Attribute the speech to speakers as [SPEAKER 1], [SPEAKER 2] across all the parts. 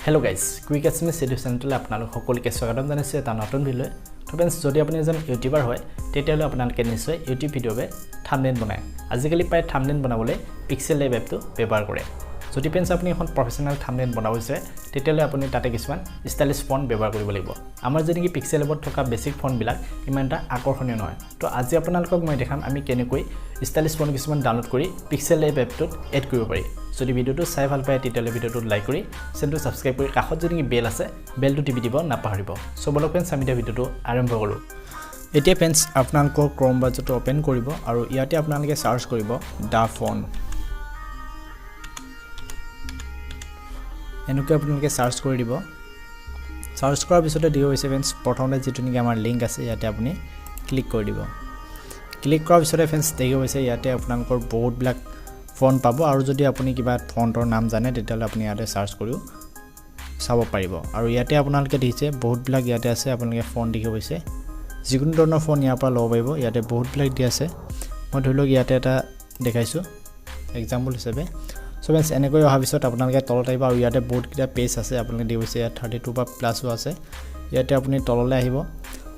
[SPEAKER 1] Hello guys, Quick Assamese channel আপোনালোক সকলোকে স্বাগতম জনাইছো এটা নতুন ভিডিও। তো फ्रेंड्स যদি আপুনি এজন ইউটিউবাৰ হয় তেতিয়াহলে আপোনালোকে নিশ্চয় ইউটিউব ভিডিওবে থাম্বনেল বনায়। আজিকালি প্ৰায় থাম্বনেল বনাবলৈ Pixellab এপটো ব্যৱহাৰ কৰে। যদি फ्रेंड्स আপুনি এখন প্ৰফেশনাল থাম্বনেল বনাব বিচাৰে তেতিয়াহলে আপুনি তাতে কিছুমান ষ্টাইলিশ ফন্ট ব্যৱহাৰ কৰিব লাগিব। আমাৰ যেনেকি Pixellabত থকা বেসিক ফন্ট বিলাক ইমানটা আকৰ্ষণীয় নহয়। তো আজি আপোনালোকক মই দেখাম আমি কেনেকৈ ষ্টাইলিশ ফন্ট কিছুমান ডাউনলোড কৰি Pixellab এপটোত এড কৰিব পাৰি। যদি ভিডিওটো চাই ভাল পায় তেতিয়াহলে ভিডিওটো লাইক কৰি চেনেলটো সাবস্ক্ৰাইব কৰি কাষত যদি বেল আছে বেলটো টিপি দিব নাপাহৰিব। সো বলক फ्रेंड्स আমি ভিডিওটো আৰম্ভ কৰো। এতিয়া फ्रेंड्स আপোনালোকৰ ক্ৰোম ব্ৰাউজাৰটো ওপেন কৰিব আৰু ইয়াতে আপোনালোকে সাৰ্চ কৰিব দা ফন্ট। এনেকৈ আপোনালোকে সাৰ্চ কৰি দিব। সাৰ্চ কৰাৰ পিছতে দিব হৈছে फ्रेंड्स প্ৰথমতে যেটো নিকি আমাৰ লিংক আছে ইয়াতে আপুনি ক্লিক কৰি দিব। ক্লিক কৰাৰ পিছতে फ्रेंड्स দেখিব হৈছে ইয়াতে আপোনালোকৰ বহুত ব্লাক ফন্ট পাব আৰু যদি আপুনি কিবা ফন্টৰ নাম জানে তেতিয়াহলে আপুনি ইয়াতে সাৰ্চ কৰিও চাব পাৰিব। আৰু ইয়াতে আপোনালোকে দেখিছে বহুত ব্লাক ইয়াতে আছে আপোনালোকে ফন্ট দেখিব হৈছে। যিকোনো ধৰণৰ ফন্ট ইয়াৰ পৰা ল'ব পাৰিব। ইয়াতে বহুত ব্লাক দি আছে। মই ধৰি লওক ইয়াতে এটা দেখাইছো एग्जांपल হিচাপে। সো फ्रेंड्स এনেকৈ অহা পিছত আপোনালোকে তলত আহিব আৰু ইয়াতে বহুত কিটা পেজ আছে আপোনালোকে দেখিব হৈছে 32 বা প্লাসও আছে। ইয়াতে আপুনি তললৈ আহিব।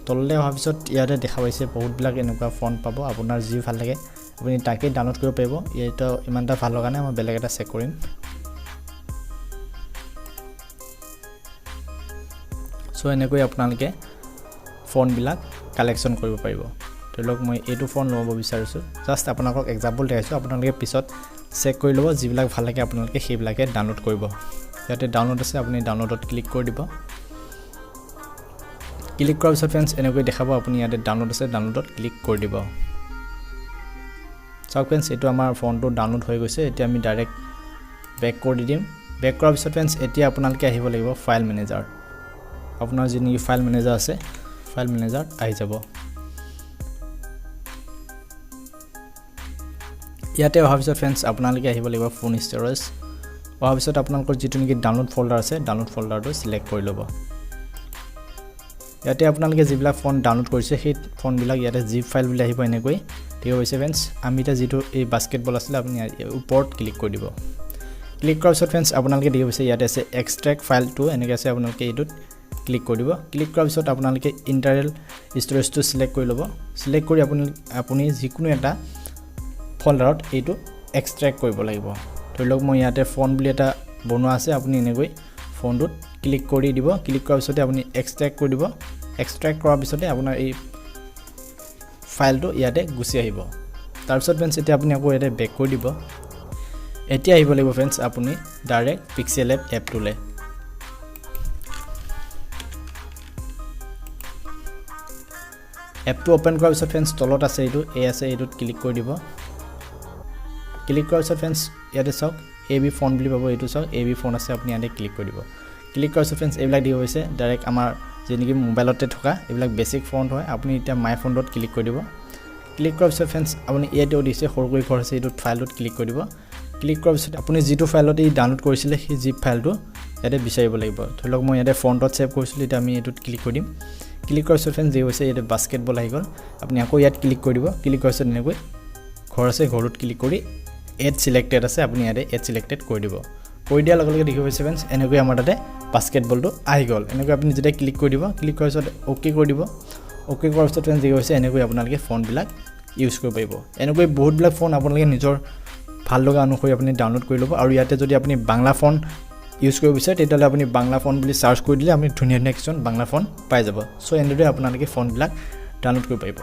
[SPEAKER 1] তললৈ অহা পিছত ইয়াতে দেখা পাইছে বহুত ব্লাক এনেকুৱা ফন্ট পাব। আপোনাৰ যি ভাল লাগে আপুনি তাকে ডাউনলোড কৰিব পাৰিব। এটা ইমানটা ভাল লগা নাই মই বেলেগ এটা চেক কৰিম। সো এনেকৈ আপোনালোকে ফন্ট বিলাক কালেকশন কৰিব পাৰিব। ধৰি লওক মই এইটো ফন্ট ল'ব বিচাৰিছো। জাস্ট আপোনালোকক एग्जांपल দেখাইছো। আপোনালোকে পিছত চেক কৰি ল'ব যিবিলাক ভাল লাগে আপোনালোকে সেইবিলাকে ডাউনলোড কৰিব। ইয়াতে ডাউনলোড আছে আপুনি ডাউনলোডত ক্লিক কৰি দিব। ক্লিক কৰাৰ পিছত फ्रेंड्स এনেকৈ দেখাব আপুনি ইয়াতে ডাউনলোড আছে ডাউনলোডত ক্লিক কৰি দিব। সো फ्रेंड्स এটো আমাৰ ফন্টটো ডাউনলোড হৈ গৈছে। এতিয়া আমি ডাইৰেক্ট ব্যাক কৰি দিম। ব্যাক কৰাৰ পিছত फ्रेंड्स এতিয়া আপোনালোকে আহিব লাগিব ফাইল মেনেজাৰ। আপোনাৰ যিনি ফাইল মেনেজাৰ আছে ফাইল মেনেজাৰ আহি যাব। ইয়াতে অহাৰ পিছত फ्रेंड्स আপোনালোকে আহিব লাগিব ফোন ষ্টৰেজ। অহাৰ পিছত আপোনালোকৰ যেটো নিকি ডাউনলোড ফোল্ডাৰ আছে ডাউনলোড ফোল্ডাৰটো সিলেক্ট কৰি ল'ব। ইয়াতে আপোনালোকে যিবিলাক ফন্ট ডাউনলোড কৰিছে সেই ফন্ট বিলাক ইয়াতে জিপ ফাইল বুলি আহিব এনেকৈ ঠিক হৈছে फ्रेंड्स। আমি এটা যেটো এই বাস্কেটবল আছিল আপুনি ওপৰত ক্লিক কৰি দিব। ক্লিক কৰাৰ পিছত फ्रेंड्स আপোনালোকে দেখিব হৈছে ইয়াতে আছে এক্সট্ৰাক্ট ফাইল টু এনেকৈ আছে আপোনালোকে এইটোত ক্লিক কৰি দিব। ক্লিক কৰাৰ পিছত আপোনালোকে ইন্টাৰনেল ষ্টৰেজটো সিলেক্ট কৰি ল'ব। সিলেক্ট কৰি আপুনি যিকোনো এটা ফোল্ডাৰত এইটো এক্সট্ৰাক্ট কৰিব লাগিব। ধৰি লওক মই ইয়াতে ফন্ট বুলি এটা বনোৱা আছে আপুনি এনেকৈ ফন্টত ক্লিক কৰি দিব। ক্লিক কৰাৰ পিছতে আপুনি এক্সট্ৰাক্ট কৰি দিব। এক্সট্ৰাক্ট কৰাৰ পিছতে আপোনাৰ এই ফাইলটো ইয়াতে গুছি আহিব। তাৰ পিছত फ्रेंड्स এতিয়া আপুনি আকৌ ইয়াতে ব্যাক কৰি দিব। এতিয়া আহিব লাগিব फ्रेंड्स আপুনি ডাইৰেক্ট Pixellab এপটোলে। এপটো ওপেন কৰাৰ পিছত फ्रेंड्स তলত আছে এইটো আছে এইটোত ক্লিক কৰি দিব। ক্লিক কৰাৰ পিছত फ्रेंड्स ইয়াতে চাওক এবি ফন্ট বুলি পাব এইটো চাওক এবি ফন্ট আছে আপুনি ইয়াতে ক্লিক কৰি দিব। ক্লিক কৰাৰ পিছত फ्रेंड्स এইবিলাক দি হৈছে ডাইৰেক্ট আমাৰ যেনেকি মোবাইলতে থকা এইবিলাক বেসিক ফন্ট হয়। আপুনি এতিয়া মাই ফন্টত ক্লিক কৰি দিব। ক্লিক কৰাৰ পিছত फ्रेंड्स আপুনি ইয়াতে দিছে সৰুকৈ ঘৰ আছে এইটোত ফাইলটোত ক্লিক কৰি দিব। ক্লিক কৰাৰ পিছত আপুনি যেটো ফাইলত ডাউনলোড কৰিছিলে সেই জিপ ফাইলটো ইয়াতে বিচাৰিব লাগিব। ধৰি লওক মই ইয়াতে ফন্টত সেভ কৰিছিলো এটা আমি এইটোত ক্লিক কৰি দিম। ক্লিক কৰাৰ পিছত फ्रेंड्स যি হৈছে ইয়াতে বাস্কেটবল আহি গল। আপুনি আকৌ ইয়াত ক্লিক কৰি দিব। ক্লিক কৰাৰ পিছত এনেকৈ ঘৰ আছে ঘৰত ক্লিক কৰি এড সিলেক্টেড আছে আপুনি ইয়াতে এড সিলেক্টেড কৰি দিব। কৰি দিয়াৰ লগে লগে দেখিব হৈছে फ्रेंड्स এনেকৈ আমাৰ তাতে বাস্কেটবলটো আহি গল। এনেকৈ আপুনি যেতিয়া ক্লিক কৰি দিব ক্লিক কৰাৰ পিছত ওকে কৰি দিব। ওকে কৰাৰ পিছত फ्रेंड्स যি হৈছে এনেকৈ আপোনালোকে ফন্ট বিলাক ইউজ কৰিব পাৰিব। এনেকৈ বহুত বিলাক ফন্ট আপোনালোকে নিজৰ ভাল লগা অনুসৰি আপুনি ডাউনলোড কৰি ল'ব। আৰু ইয়াতে যদি আপুনি বাংলা ফন্ট ইউজ কৰিব বিচাৰে তেতিয়াহলে আপুনি বাংলা ফন্ট বুলি সাৰ্চ কৰি দিলে আপুনি ধুনীয়া ধুনীয়া কিছুমান বাংলা ফন্ট পাই যাব। সো এনেদৰে আপোনালোকে ফন্ট বিলাক ডাউনলোড কৰিব পাৰিব।